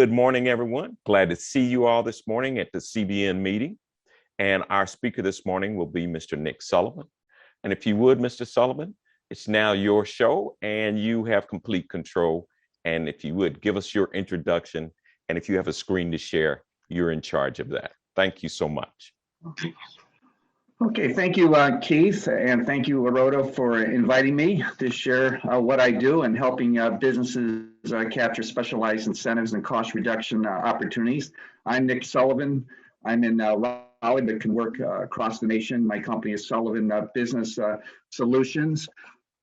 Good morning, everyone. Glad to see you all this morning at the CBN meeting. And our speaker this morning will be Mr. Nick Sullivan. And if you would, Mr. Sullivan, it's now your show and you have complete control. And if you would, give us your introduction. And if you have a screen to share, you're in charge of that. Thank you so much. Okay, thank you, Keith, and thank you, Aroda, for inviting me to share what I do and helping businesses capture specialized incentives and cost reduction opportunities. I'm Nick Sullivan. I'm in Raleigh, but can work across the nation. My company is Sullivan Business Solutions.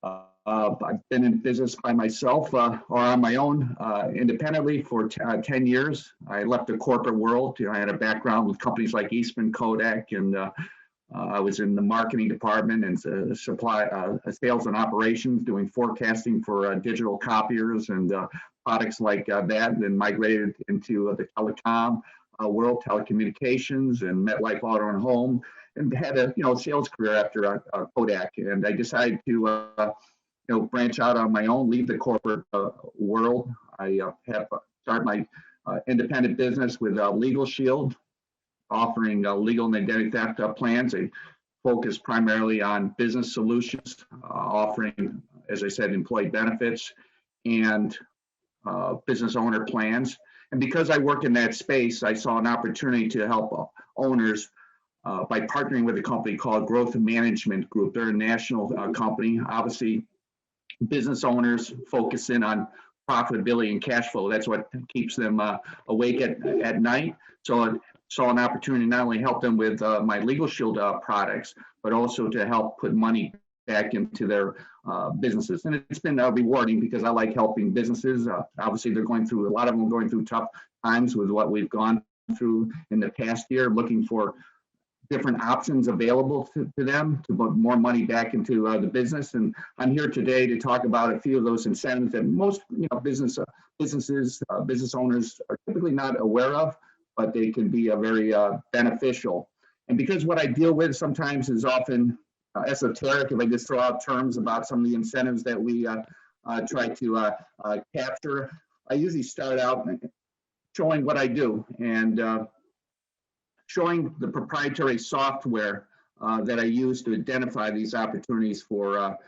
I've been in business by myself or on my own independently for 10 years. I left the corporate world. I had a background with companies like Eastman, Kodak, and I was in the marketing department and sales and operations, doing forecasting for digital copiers and products like that, and then migrated into the telecom world, telecommunications, and MetLife Auto and Home, and had a sales career after Kodak. And I decided to branch out on my own, leave the corporate world. I have started my independent business with Legal Shield, offering legal and identity theft plans. They focus primarily on business solutions, offering, as I said, employee benefits and business owner plans. And because I work in that space, I saw an opportunity to help owners by partnering with a company called Growth Management Group. They're a national company. Obviously, business owners focus in on profitability and cash flow. That's what keeps them awake at night. So I saw an opportunity to not only help them with my Legal Shield products, but also to help put money back into their businesses. And it's been rewarding because I like helping businesses. Obviously, a lot of them are going through tough times with what we've gone through in the past year, looking for different options available to them to put more money back into the business. And I'm here today to talk about a few of those incentives that most business owners are typically not aware of, but they can be very beneficial. And because what I deal with sometimes is often esoteric, if I just throw out terms about some of the incentives that we try to capture, I usually start out showing what I do and showing the proprietary software that I use to identify these opportunities for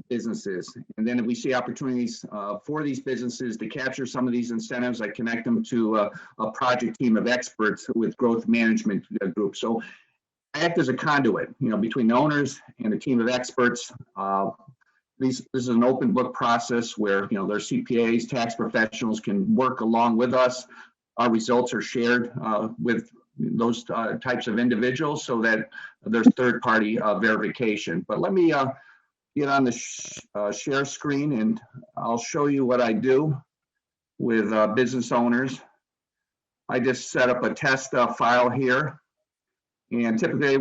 businesses. And then if we see opportunities for these businesses to capture some of these incentives, I connect them to a project team of experts with Growth Management Group. So I act as a conduit, between the owners and a team of experts. This is an open book process where, their CPAs, tax professionals can work along with us. Our results are shared with those types of individuals so that there's third-party verification. But let me get on the share screen and I'll show you what I do with business owners. I just set up a test file here. And typically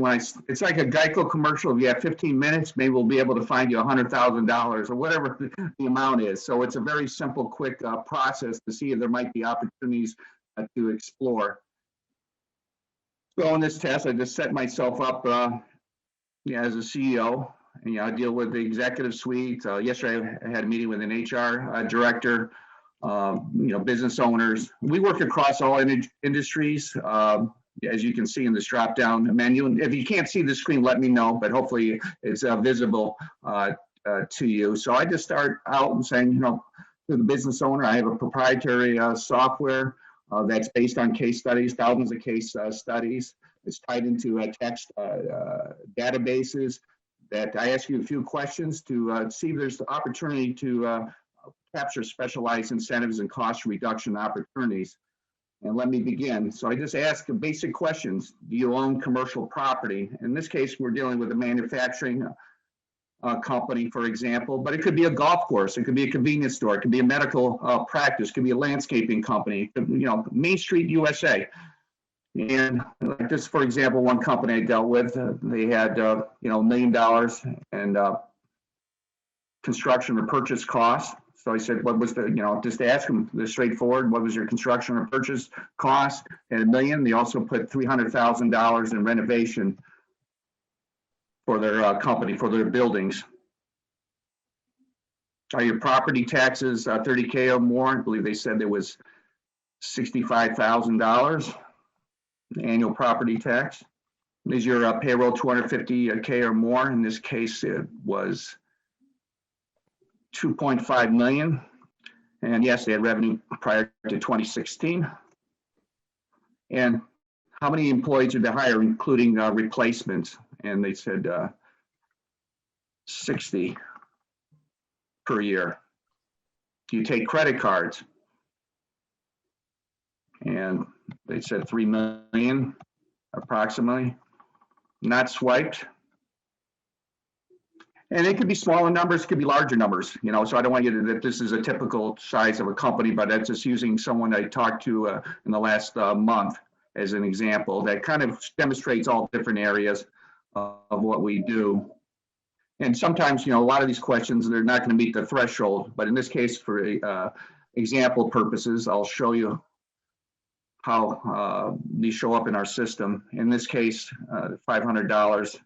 it's like a Geico commercial. If you have 15 minutes, maybe we'll be able to find you $100,000 or whatever the amount is. So it's a very simple, quick process to see if there might be opportunities to explore. So in this test, I just set myself up as a CEO. And, I deal with the executive suite. Yesterday, I had a meeting with an HR director, business owners. We work across all industries, as you can see in this drop-down menu. And if you can't see the screen, let me know, but hopefully it's visible to you. So I just start out and saying, to the business owner, I have a proprietary software that's based on case studies, thousands of case studies. It's tied into text databases that I ask you a few questions to see if there's the opportunity to capture specialized incentives and cost reduction opportunities. And let me begin. So I just ask basic questions. Do you own commercial property? In this case, we're dealing with a manufacturing company, for example, but it could be a golf course. It could be a convenience store. It could be a medical practice. It could be a landscaping company, Main Street, USA. And like this, for example, one company I dealt with, they had, $1 million in construction or purchase costs. So I said, what was just to ask them this straightforward, what was your construction or purchase cost? And $1 million. They also put $300,000 in renovation for their company, for their buildings. Are your property taxes $30K or more? I believe they said there was $65,000 annual property tax. Is your payroll 250K or more? In this case, it was 2.5 million. And yes, they had revenue prior to 2016. And how many employees did they hire, including replacements? And they said 60 per year. Do you take credit cards? And they said 3 million approximately. Not swiped. And it could be smaller numbers, it could be larger numbers, you know, so I don't want you to, that this is a typical size of a company, but that's just using someone I talked to in the last month as an example that kind of demonstrates all different areas of what we do. And sometimes, you know, a lot of these questions, they're not going to meet the threshold, but in this case, for example purposes, I'll show you how these show up in our system. In this case, $500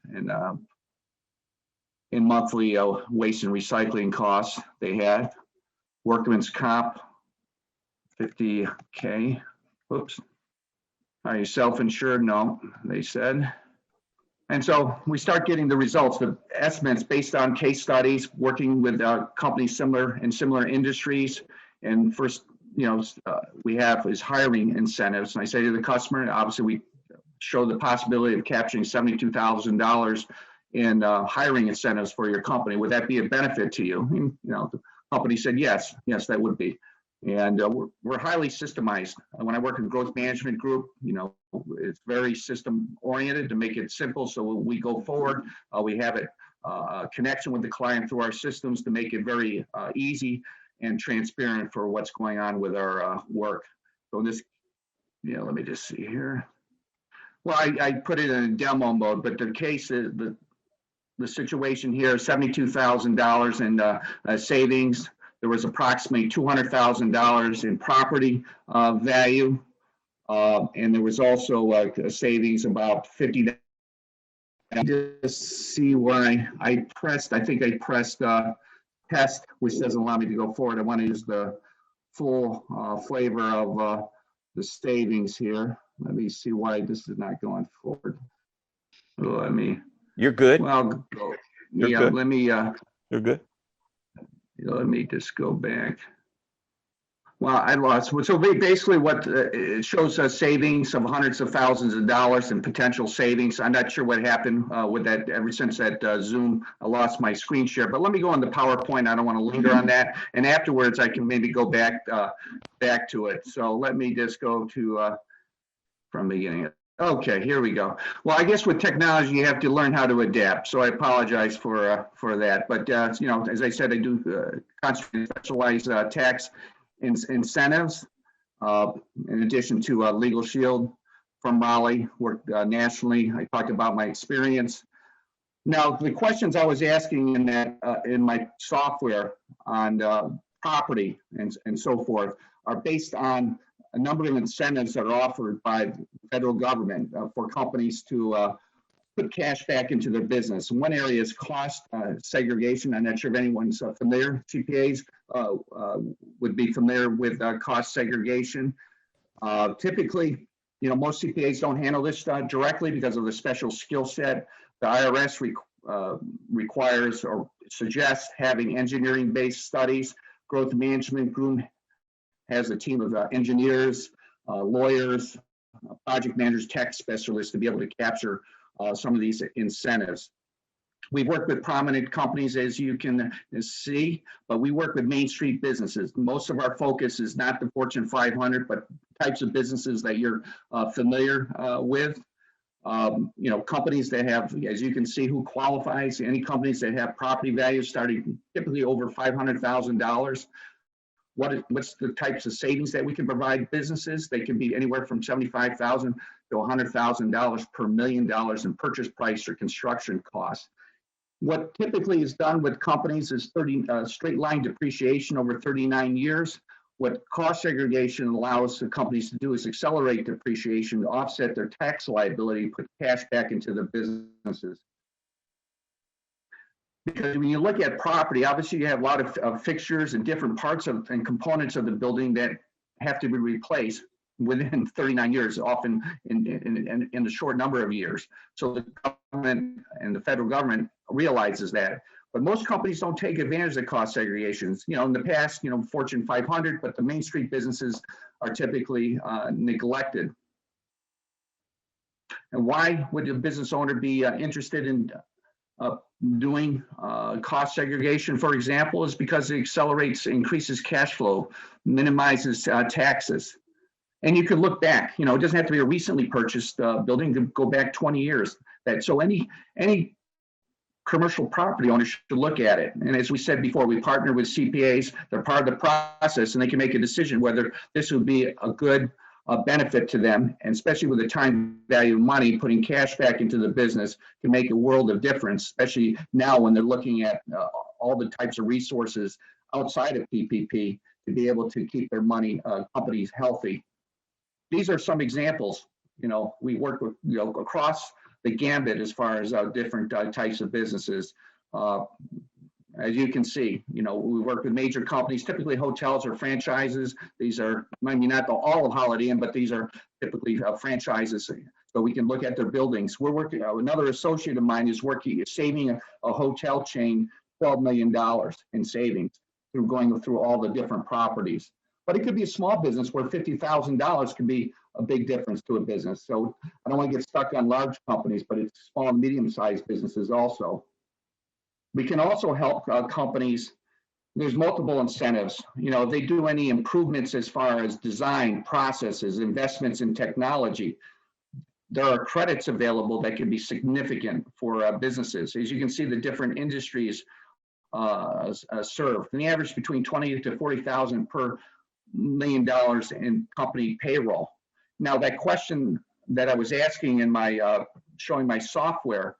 in monthly waste and recycling costs they had. Workman's comp, 50K. Oops. Are you self-insured? No, they said. And so we start getting the results, the estimates based on case studies, working with companies similar in similar industries. And first, you know, we have is hiring incentives. And I say to the customer, obviously we show the possibility of capturing $72,000 in hiring incentives for your company. Would that be a benefit to you? And, you know, the company said, yes, that would be. And we're highly systemized. When I work in growth management group, you know, it's very system oriented to make it simple. So when we go forward, we have it connection with the client through our systems to make it very easy and transparent for what's going on with our work. So this, you know, let me just see here. Well, I put it in a demo mode, but the case is the situation here, $72,000 in savings. There was approximately $200,000 in property value, and there was also a savings about $50. Just see why I think I pressed test, which doesn't allow me to go forward. I want to use the full flavor of the savings here. Let me see why this is not going forward. Let me. You're good. Well, You're yeah. good. Let me. You're good. Let me just go back. Well, I lost. So basically what it shows us savings of hundreds of thousands of dollars in potential savings. I'm not sure what happened with that ever since that Zoom, I lost my screen share, but let me go on the PowerPoint. I don't want to linger on that. And afterwards I can maybe go back to it. So let me just go to from the beginning. Okay, here we go. Well, I guess with technology, you have to learn how to adapt. So I apologize for that. But, you know, as I said, I do constantly specialize tax incentives. In addition to Legal Shield from Raleigh, work nationally. I talked about my experience. Now, the questions I was asking in that in my software on property and so forth are based on a number of incentives that are offered by the federal government for companies to put cash back into their business. One area is cost segregation. I'm not sure if anyone's familiar. CPAs would be familiar with cost segregation. Typically, you know, most CPAs don't handle this directly because of the special skill set. The IRS requires or suggests having engineering-based studies. Growth management group has a team of engineers, lawyers, project managers, tech specialists to be able to capture some of these incentives. We work with prominent companies, as you can see, but we work with Main Street businesses. Most of our focus is not the Fortune 500, but types of businesses that you're familiar with. You know, companies that have, as you can see, who qualifies, any companies that have property values starting typically over $500,000. What's the types of savings that we can provide businesses? They can be anywhere from $75,000 to $100,000 per $1 million in purchase price or construction costs. What typically is done with companies is straight line depreciation over 39 years. What cost segregation allows the companies to do is accelerate depreciation to offset their tax liability, put cash back into the businesses. Because when you look at property, obviously you have a lot of fixtures and different parts of and components of the building that have to be replaced within 39 years, often in a short number of years. So the government and the federal government realizes that. But most companies don't take advantage of cost segregations. In the past, Fortune 500, but the Main Street businesses are typically neglected. And why would a business owner be interested in doing cost segregation, for example, is because it increases cash flow, minimizes taxes. And you can look back, it doesn't have to be a recently purchased building, to go back 20 years. So any commercial property owner should look at it. And as we said before, we partner with CPAs, they're part of the process, and they can make a decision whether this would be a good benefit to them, and especially with the time value of money, putting cash back into the business can make a world of difference, especially now when they're looking at all the types of resources outside of PPP to be able to keep their companies healthy. These are some examples. We work with, across the gambit as far as different types of businesses. As you can see, we work with major companies, typically hotels or franchises. These are maybe not all of Holiday Inn, but these are typically franchises. So we can look at their buildings. We're working, another associate of mine is saving a hotel chain $12 million in savings through going through all the different properties. But it could be a small business where $50,000 can be a big difference to a business. So I don't want to get stuck on large companies, but it's small and medium-sized businesses also. We can also help companies. There's multiple incentives. If they do any improvements as far as design, processes, investments in technology, there are credits available that can be significant for businesses. As you can see, the different industries served. And the average between $20,000 to $40,000 per $1 million in company payroll. Now, that question that I was asking in my showing my software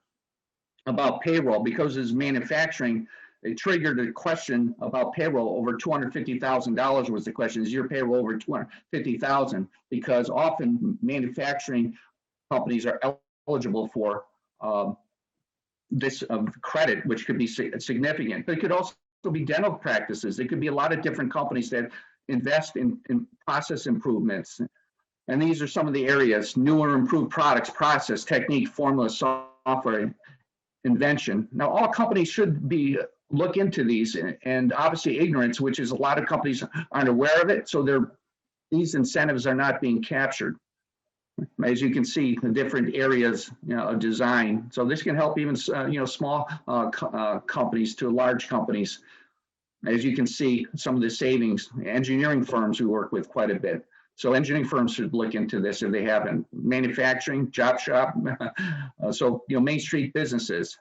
about payroll, because it's manufacturing, it triggered a question about payroll. Over $250,000 was the question. Is your payroll over $250,000? Because often manufacturing companies are eligible for this credit, which could be significant. But it could also be dental practices. It could be a lot of different companies that invest in process improvements. And these are some of the areas: newer, improved products, process, technique, formula, software, invention. Now, all companies should look into these, and obviously ignorance, which is a lot of companies aren't aware of it, so these incentives are not being captured. As you can see, the different areas of design. So this can help even small companies to large companies. As you can see, some of the savings. Engineering firms we work with quite a bit. So engineering firms should look into this if they haven't. Manufacturing, job shop, so Main Street businesses.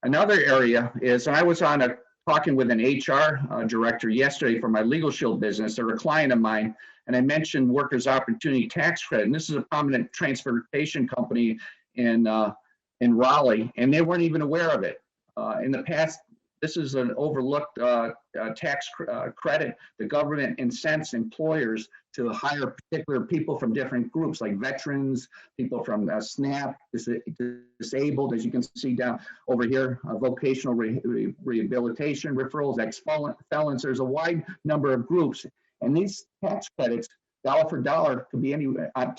Another area is, and I was talking with an HR director yesterday for my Legal Shield business. They're a client of mine, and I mentioned Workers' Opportunity Tax Credit. And this is a prominent transportation company in Raleigh, and they weren't even aware of it. In the past, this is an overlooked tax credit. The government incents employers to hire particular people from different groups, like veterans, people from SNAP, disabled, as you can see down over here, vocational rehabilitation referrals, ex-felons. There's a wide number of groups. And these tax credits, dollar for dollar, could be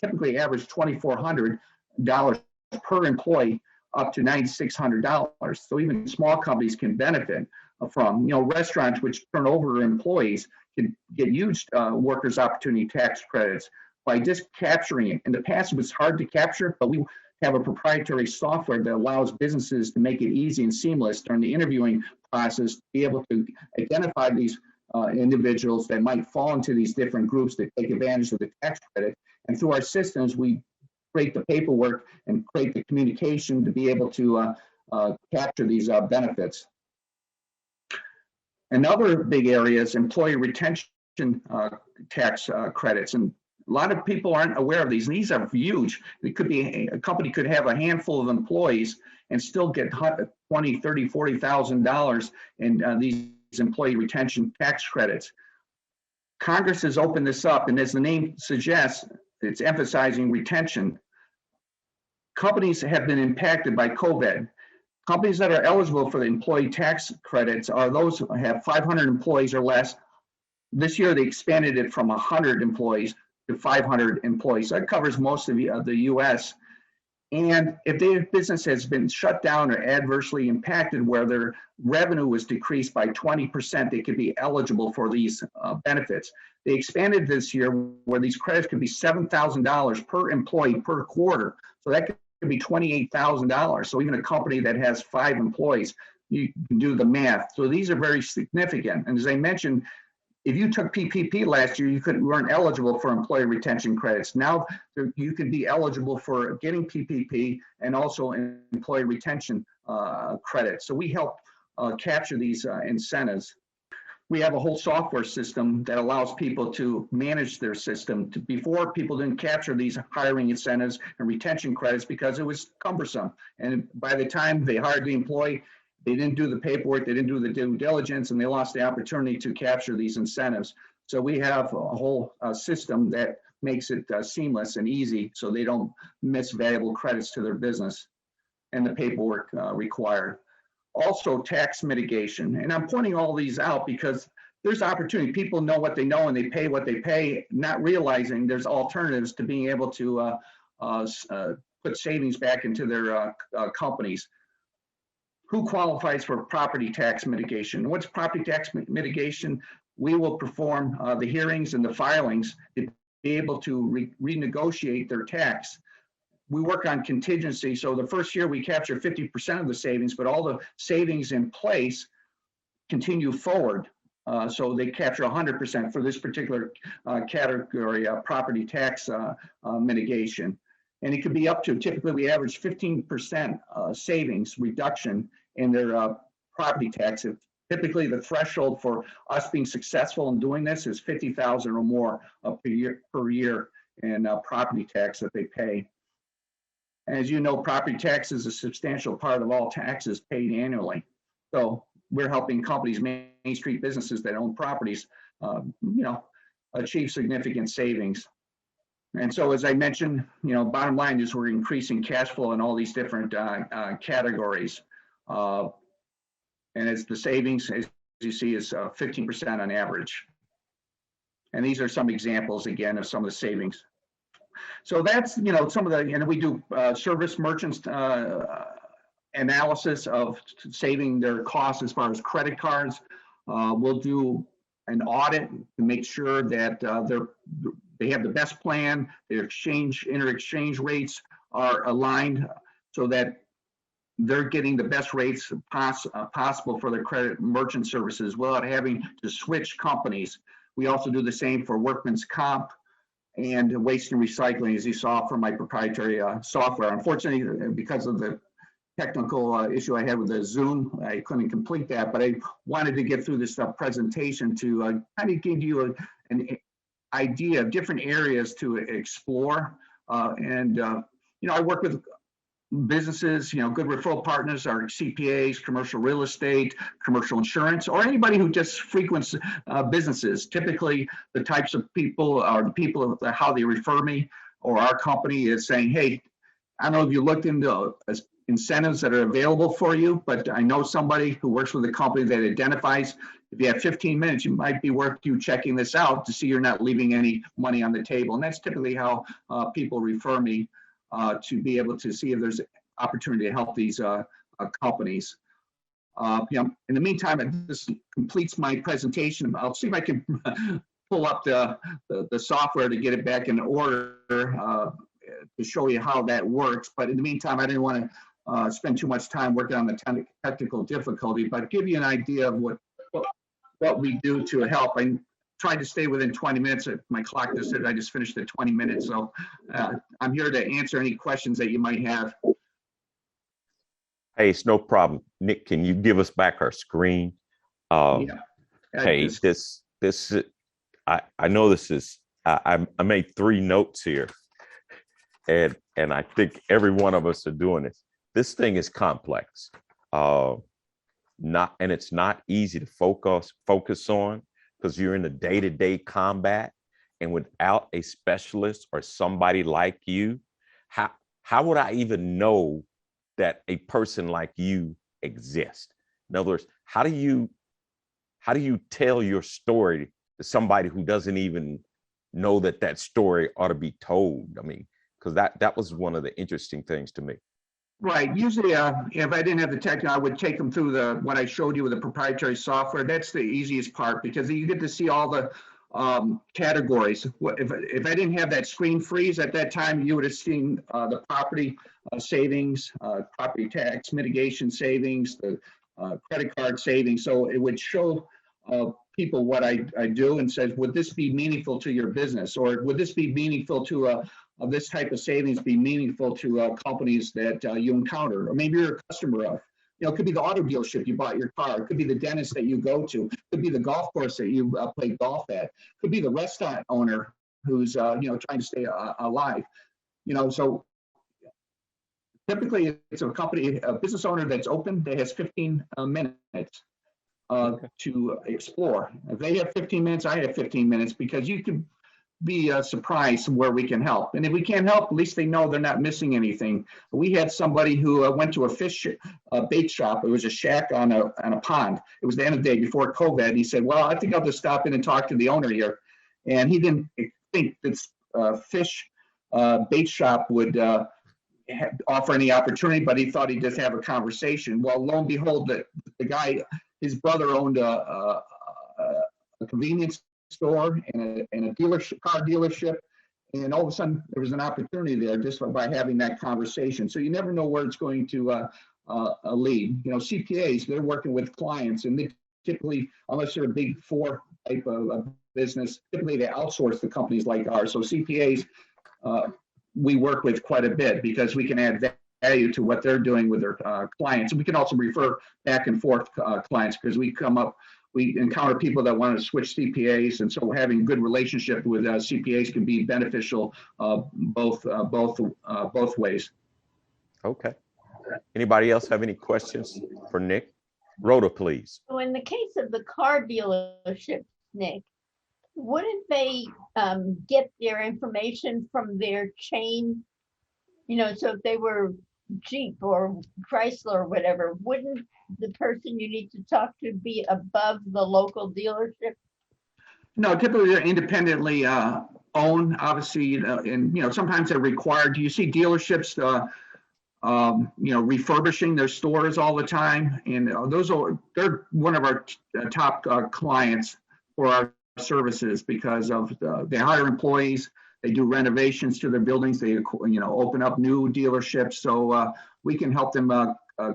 typically average $2,400 per employee, up to $9,600. So even small companies can benefit from. Restaurants which turn over employees can get huge workers' opportunity tax credits by just capturing it. In the past, it was hard to capture, but we have a proprietary software that allows businesses to make it easy and seamless during the interviewing process to be able to identify these individuals that might fall into these different groups that take advantage of the tax credit. And through our systems, we create the paperwork and create the communication to be able to capture these benefits. Another big area is employee retention tax credits, and a lot of people aren't aware of these. And these are huge. It could be a company could have a handful of employees and still get $20,000, $30,000, $40,000 in these employee retention tax credits. Congress has opened this up, and as the name suggests, it's emphasizing retention. Companies have been impacted by COVID. Companies that are eligible for the employee tax credits are those who have 500 employees or less, This year, they expanded it from 100 employees to 500 employees. That covers most of the U.S. And if their business has been shut down or adversely impacted where their revenue was decreased by 20%, they could be eligible for these benefits. They expanded this year where these credits could be $7,000 per employee per quarter. So that could be $28,000. So even a company that has 5 employees, you can do the math. So these are very significant. And as I mentioned, if you took PPP last year, you weren't eligible for employee retention credits. Now you could be eligible for getting PPP and also employee retention credits. So we help capture these incentives. We have a whole software system that allows people to manage their system. Before, people didn't capture these hiring incentives and retention credits because it was cumbersome. And by the time they hired the employee, they didn't do the paperwork, they didn't do the due diligence, and they lost the opportunity to capture these incentives. So we have a whole system that makes it seamless and easy so they don't miss valuable credits to their business and the paperwork required. Also, tax mitigation. And I'm pointing all these out because there's opportunity. People know what they know and they pay what they pay, not realizing there's alternatives to being able to put savings back into their companies. Who qualifies for property tax mitigation? What's property tax mitigation? We will perform the hearings and the filings to be able to renegotiate their tax. We work on contingency. So the first year we capture 50% of the savings, but all the savings in place continue forward. So they capture 100% for this particular category, property tax mitigation. And it could be up to, typically we average 15% savings reduction in their property tax. Typically the threshold for us being successful in doing this is $50,000 or more per year in property tax that they pay. As you know, property tax is a substantial part of all taxes paid annually. So we're helping companies, Main Street businesses that own properties, achieve significant savings. And so, as I mentioned, bottom line is we're increasing cash flow in all these different categories. And it's the savings, as you see, is 15% on average. And these are some examples, again, of some of the savings. So that's, some of the, and we do service merchants analysis of saving their costs as far as credit cards. We'll do an audit to make sure that they have the best plan, their inter-exchange rates are aligned so that they're getting the best rates possible for their credit merchant services without having to switch companies. We also do the same for workman's comp and waste and recycling, as you saw from my proprietary software. Unfortunately, because of the technical issue I had with the Zoom, I couldn't complete that, but I wanted to get through this presentation to kind of give you an idea of different areas to explore. I work with businesses, good referral partners are CPAs, commercial real estate, commercial insurance, or anybody who just frequents businesses. Typically, the types of people are the people, how they refer me or our company is saying, hey, I don't know if you looked into incentives that are available for you, but I know somebody who works with a company that identifies if you have 15 minutes, it might be worth you checking this out to see you're not leaving any money on the table. And that's typically how people refer me to be able to see if there's opportunity to help these companies. In the meantime, this completes my presentation. I'll see if I can pull up the software to get it back in order to show you how that works. But in the meantime, I didn't want to spend too much time working on the technical difficulty, but give you an idea of what we do to help. I tried to stay within 20 minutes. My clock just said I just finished at 20 minutes. So I'm here to answer any questions that you might have. Hey, it's no problem. Nick, can you give us back our screen? Yeah. Hey, I know this is, I made 3 notes here, and I think every one of us are doing this. This thing is complex, and it's not easy to focus on because you're in the day-to-day combat, and without a specialist or somebody like you, how would I even know that a person like you exists? In other words, how do you tell your story somebody who doesn't even know that that story ought to be told? I mean, because that was one of the interesting things to me. Right. Usually, if I didn't have the tech, I would take them through what I showed you with the proprietary software. That's the easiest part because you get to see all the categories. If I didn't have that screen freeze at that time, you would have seen the property savings, property tax mitigation savings, the credit card savings. So it would show people what I do and says, would this be meaningful to your business, or would this be meaningful to this type of savings be meaningful to companies that you encounter, or maybe you're a customer of. It could be the auto dealership you bought your car. It could be the dentist that you go to. It could be the golf course that you play golf at. It could be the restaurant owner who's trying to stay alive. So typically it's a business owner that's open that has 15 minutes to explore. If they have 15 minutes, I have 15 minutes, because you can be surprised where we can help. And if we can't help, at least they know they're not missing anything. We had somebody who went to a fish bait shop. It was a shack on a pond. It was the end of the day before COVID. And he said, well, I think I'll just stop in and talk to the owner here. And he didn't think this fish bait shop would offer any opportunity, but he thought he'd just have a conversation. Well, lo and behold, the guy, his brother owned a convenience store and a dealership, car dealership, and all of a sudden there was an opportunity there just by having that conversation. So you never know where it's going to lead. CPAs, they're working with clients, and they typically, unless they're a big four type of business, typically they outsource to companies like ours. So CPAs, we work with quite a bit because we can add value to what they're doing with their clients. And we can also refer back and forth clients, because we encounter people that want to switch CPAs, and so having a good relationship with CPAs can be beneficial both ways. Okay. Anybody else have any questions for Nick? Rhoda, please. So in the case of the car dealership, Nick, wouldn't they get their information from their chain? So if they were Jeep or Chrysler or whatever, wouldn't the person you need to talk to be above the local dealership? No, typically they're independently owned, obviously, and sometimes they're required. You see dealerships, refurbishing their stores all the time, and they're one of our top clients for our services, because of they hire employees. They do renovations to their buildings. They open up new dealerships. So we can help them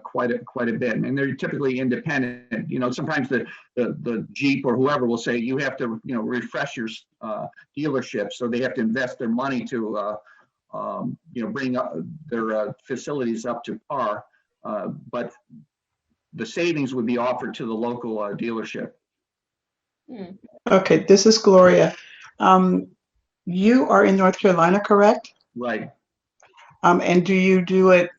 quite a bit, and they're typically independent. Sometimes the Jeep or whoever will say you have to refresh your dealership, so they have to invest their money to bring up their facilities up to par. But the savings would be offered to the local dealership. Okay, this is Gloria. You are in North Carolina, correct? Right. And do you do it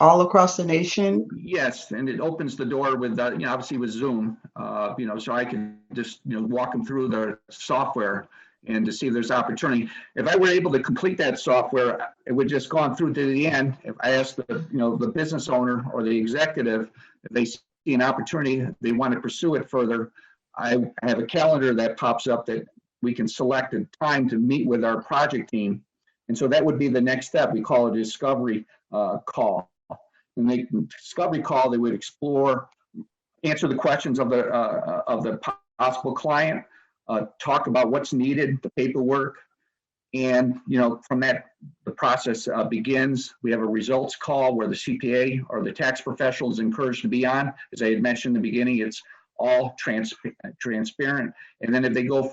all across the nation? Yes, and it opens the door with, obviously with Zoom, so I can just, walk them through the software and to see if there's opportunity. If I were able to complete that software, it would just gone through to the end. If I asked the business owner or the executive, if they see an opportunity, they want to pursue it further, I have a calendar that pops up that we can select a time to meet with our project team. And so that would be the next step. We call it a discovery call. And the discovery call, they would explore, answer the questions of the possible client, talk about what's needed, the paperwork. And, from that, the process begins. We have a results call where the CPA or the tax professional is encouraged to be on. As I had mentioned in the beginning, it's all transparent. And then if they go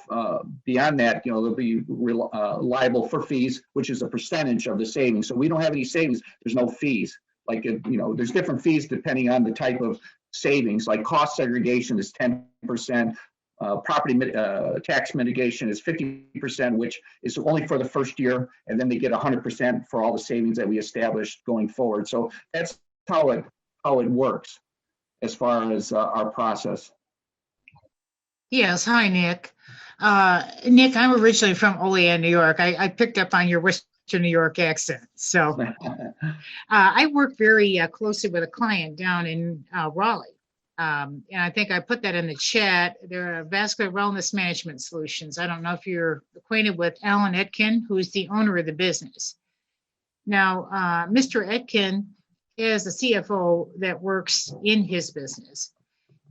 beyond that, they'll be liable for fees, which is a percentage of the savings. So we don't have any savings. There's no fees. Like, there's different fees depending on the type of savings. Like cost segregation is 10%. Property tax mitigation is 50%, which is only for the first year. And then they get 100% for all the savings that we established going forward. So that's how it works as far as our process. Yes. Hi, Nick. Nick, I'm originally from Olean, New York. I picked up on your Western New York accent. So I work very closely with a client down in Raleigh. And I think I put that in the chat. They're vascular wellness management solutions. I don't know if you're acquainted with Alan Etkin, who is the owner of the business. Now, Mr. Etkin is a CFO that works in his business.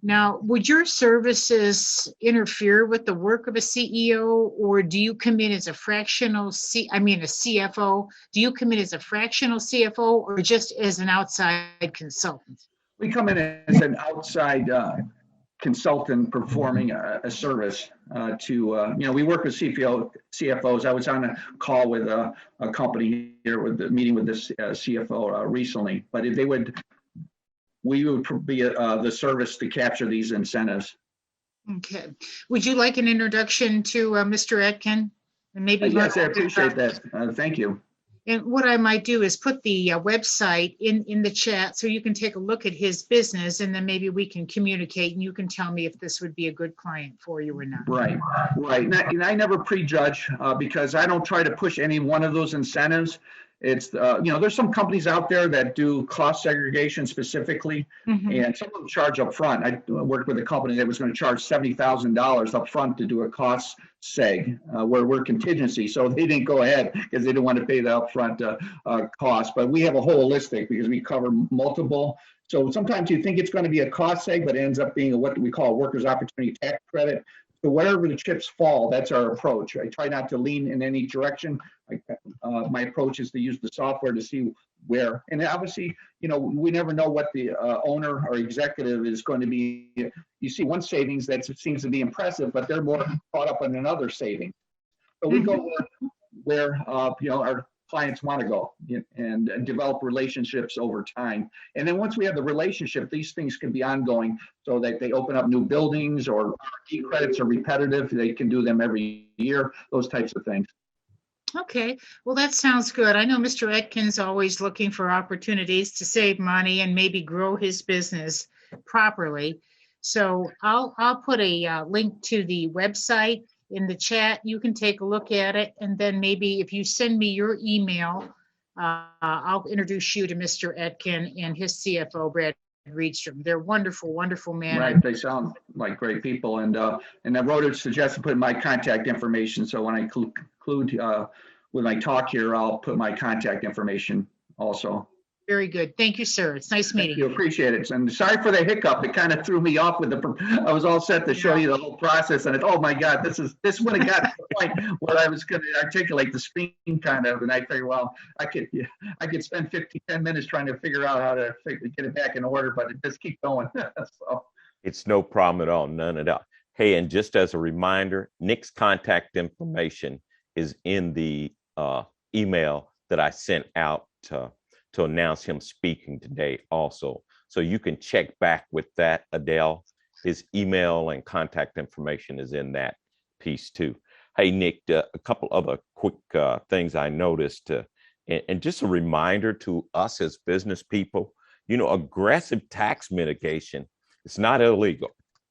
Now, would your services interfere with the work of a CEO, or do you come in as a fractional a CFO? Do you come in as a fractional CFO or just as an outside consultant? We come in as an outside consultant performing a service we work with CFOs. I was on a call with a company here with the meeting with this CFO recently, but if we would be the service to capture these incentives. Okay. Would you like an introduction to Mr. Etkin? And maybe yes, I appreciate that. Thank you. And what I might do is put the website in the chat so you can take a look at his business, and then maybe we can communicate and you can tell me if this would be a good client for you or not. Right. And I never prejudge because I don't try to push any one of those incentives. It's, there's some companies out there that do cost segregation specifically, and some of them charge up front. I worked with a company that was going to charge $70,000 up front to do a cost seg, where we're contingency. So they didn't go ahead because they didn't want to pay the upfront cost. But we have a holistic because we cover multiple. So sometimes you think it's going to be a cost seg, but it ends up being what we call a workers' opportunity tax credit. So wherever the chips fall, that's our approach. I try not to lean in any direction. My approach is to use the software to see where. And obviously, we never know what the owner or executive is going to be. You see one savings that seems to be impressive, but they're more caught up in another saving. So we go where our clients want to go and develop relationships over time. And then once we have the relationship, these things can be ongoing so that they open up new buildings or credits are repetitive. They can do them every year, those types of things. Okay, well, that sounds good. I know Mr. Etkin's always looking for opportunities to save money and maybe grow his business properly. So I'll put a link to the website in the chat. You can take a look at it, and then maybe if you send me your email, I'll introduce you to Mr. Etkin and his CFO, Brad Reedstrom. They're wonderful, wonderful men. Right, they sound like great people, and I wrote a suggestion to put my contact information. So when I conclude with my talk here, I'll put my contact information also. Very good. Thank you, sir. It's nice meeting you. Appreciate it. And sorry for the hiccup. It kind of threw me off with I was all set to show you the whole process, and oh my God, this would have got to the point where I was going to articulate the screen kind of, and I figured, well, I could spend 10 minutes trying to figure out how to get it back in order, but it just keeps going. So. It's no problem at all. None at all. Hey, and just as a reminder, Nick's contact information is in the email that I sent out to announce him speaking today also. So you can check back with that, Adele. His email and contact information is in that piece too. Hey, Nick, a couple other quick things I noticed, and just a reminder to us as business people, aggressive tax mitigation, it's not illegal.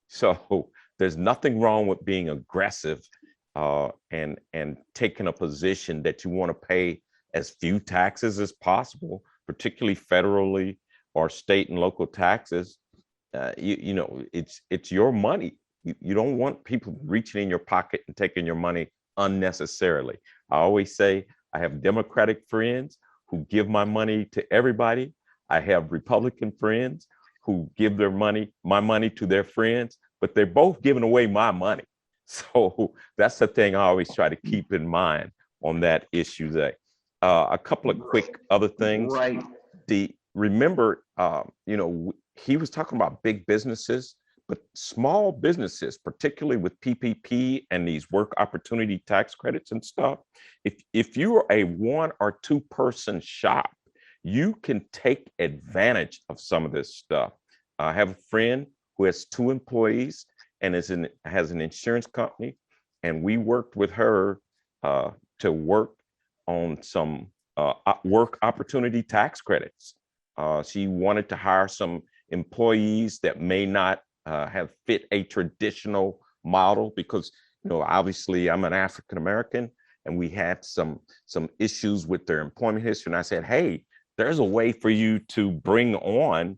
So there's nothing wrong with being aggressive and taking a position that you want to pay as few taxes as possible, particularly federally or state and local taxes. It's your money. You don't want people reaching in your pocket and taking your money unnecessarily. I always say I have Democratic friends who give my money to everybody. I have Republican friends who give my money to their friends, but they're both giving away my money. So that's the thing I always try to keep in mind on that issue there. A couple of quick other things. Right. Remember, he was talking about big businesses, but small businesses, particularly with PPP and these work opportunity tax credits and stuff. If you're a 1 or 2 person shop, you can take advantage of some of this stuff. I have a friend who has 2 employees and has an insurance company, and we worked with her to work on some work opportunity tax credits. She wanted to hire some employees that may not have fit a traditional model because, obviously I'm an African American, and we had some issues with their employment history. And I said, hey, there's a way for you to bring on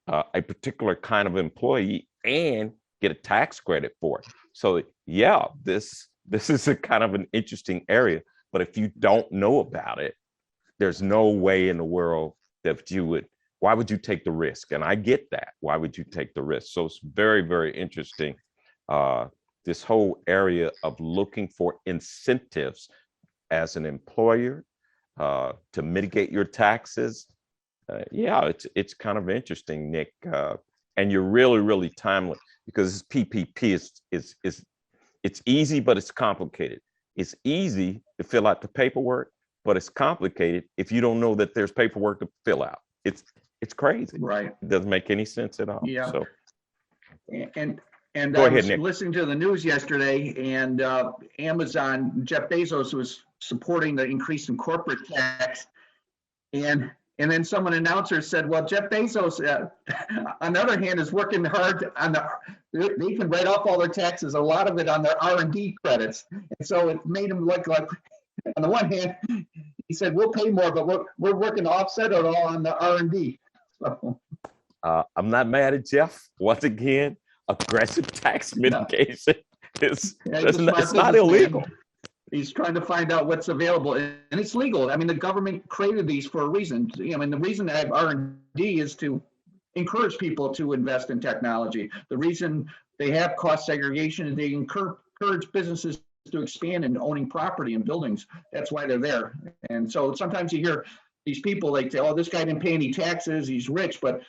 a particular kind of employee and get a tax credit for it. So yeah, this is a kind of an interesting area. But if you don't know about it, there's no way in the world that you would. Why would you take the risk? And I get that. Why would you take the risk? So it's very, very interesting. This whole area of looking for incentives as an employer to mitigate your taxes. Yeah, it's kind of interesting, Nick. And you're really, really timely because this PPP is it's easy, but it's complicated. It's easy to fill out the paperwork, but it's complicated if you don't know that there's paperwork to fill out. It's crazy. Right. It doesn't make any sense at all. Yeah. So and Go I ahead, was Nick. listening to the news yesterday, and Amazon, Jeff Bezos was supporting the increase in corporate tax, and then someone announcer said, "Well, Jeff Bezos, on the other hand, is working hard on they can write off all their taxes, a lot of it on their R&D credits." And so it made him look like, on the one hand, he said, "We'll pay more, but we're working to offset it all on the R&D." So, I'm not mad at Jeff. Once again, aggressive tax mitigation is yeah, he's a smart it's not businessman. illegal. He's trying to find out what's available, and it's legal. I mean, the government created these for a reason. I mean, the reason they have R&D is to encourage people to invest in technology. The reason they have cost segregation is they encourage businesses to expand in owning property and buildings. That's why they're there. And so sometimes you hear these people, like, "Oh, this guy didn't pay any taxes, he's rich," but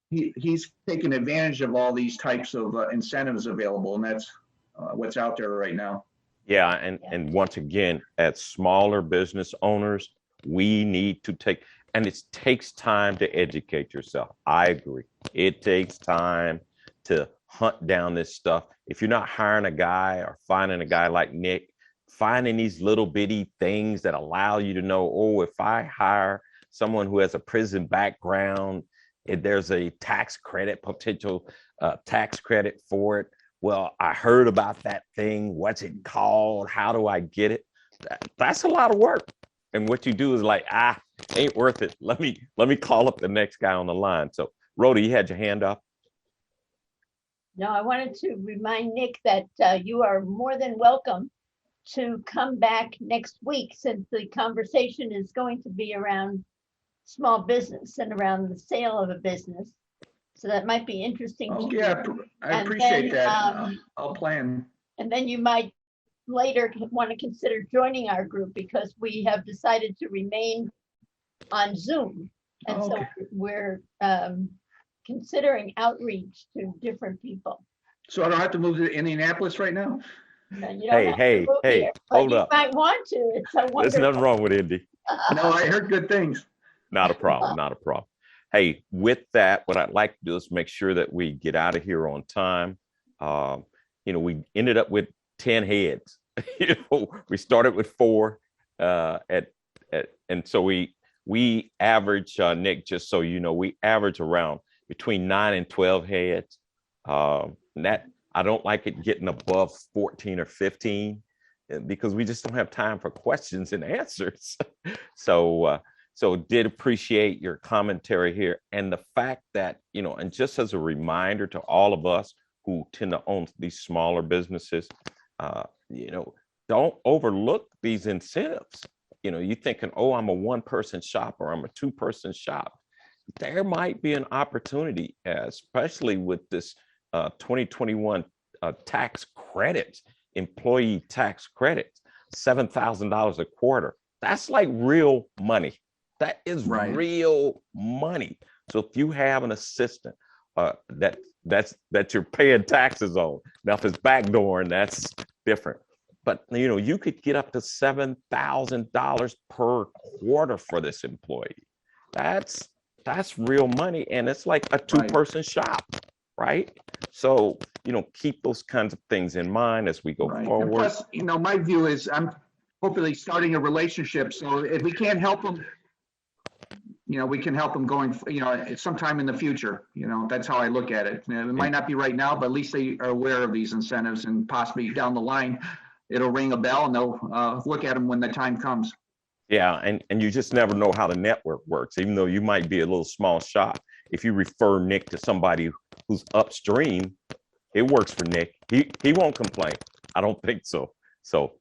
he's taking advantage of all these types of incentives available, and that's what's out there right now. Yeah, and once again, as smaller business owners, we need to take, and it takes time to educate yourself. I agree. It takes time to hunt down this stuff. If you're not hiring a guy or finding a guy like Nick, finding these little bitty things that allow you to know, oh, if I hire someone who has a prison background, if there's a tax credit, potential tax credit for it. Well, I heard about that thing. What's it called? How do I get it? That's a lot of work. And what you do is like, ain't worth it. Let me call up the next guy on the line. So, Rhoda, you had your hand up. No, I wanted to remind Nick that you are more than welcome to come back next week, since the conversation is going to be around small business and around the sale of a business. So that might be interesting. Oh, to yeah, you. I And appreciate then, that. I'll plan. And then you might later want to consider joining our group, because we have decided to remain on Zoom. And so Okay. we're considering outreach to different people. So I don't have to move to Indianapolis right now? And you don't have to move Hey, here, but hold you up. might want to. It's so There's wonderful. nothing wrong with Indy. No, I heard good things. Not a problem. Not a problem. Hey, with that, what I'd like to do is make sure that we get out of here on time. We ended up with 10 heads. We started with 4 and so we average, Nick, just so you know, we average around between 9 and 12 heads. And that, I don't like it getting above 14 or 15 because we just don't have time for questions and answers. So did appreciate your commentary here, and the fact that, and just as a reminder to all of us who tend to own these smaller businesses, don't overlook these incentives. You thinking, oh, I'm a 1-person shop or I'm a 2-person shop. There might be an opportunity, especially with this 2021 tax credit, employee tax credit, $7,000 a quarter. That's like real money. That is Right. real money. So if you have an assistant that you're paying taxes on, now if it's backdooring, that's different. But you could get up to $7,000 per quarter for this employee. That's real money, and it's like a 2-person shop, right? So keep those kinds of things in mind as we go Right. And forward. plus, my view is I'm hopefully starting a relationship. So if we can't help them, we can help them going, sometime in the future. That's how I look at it. It might not be right now, but at least they are aware of these incentives, and possibly down the line, it'll ring a bell and they'll look at them when the time comes. Yeah, and you just never know how the network works. Even though you might be a little small shop, if you refer Nick to somebody who's upstream, it works for Nick. He won't complain. I don't think so. So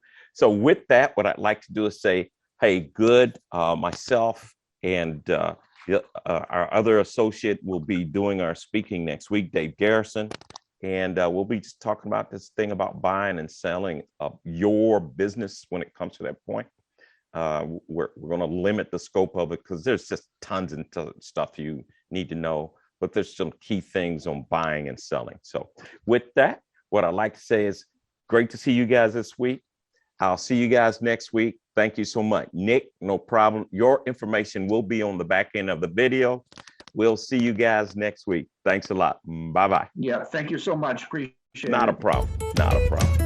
with that, what I'd like to do is say, hey, good. Myself and our other associate will be doing our speaking next week, Dave Garrison. And we'll be just talking about this thing about buying and selling your business when it comes to that point. We're going to limit the scope of it because there's just tons and stuff you need to know, but there's some key things on buying and selling. So with that, what I'd like to say is great to see you guys this week. I'll see you guys next week. Thank you so much. Nick, no problem. Your information will be on the back end of the video. We'll see you guys next week. Thanks a lot. Bye-bye. Yeah, thank you so much. Appreciate it. Not a problem. Not a problem.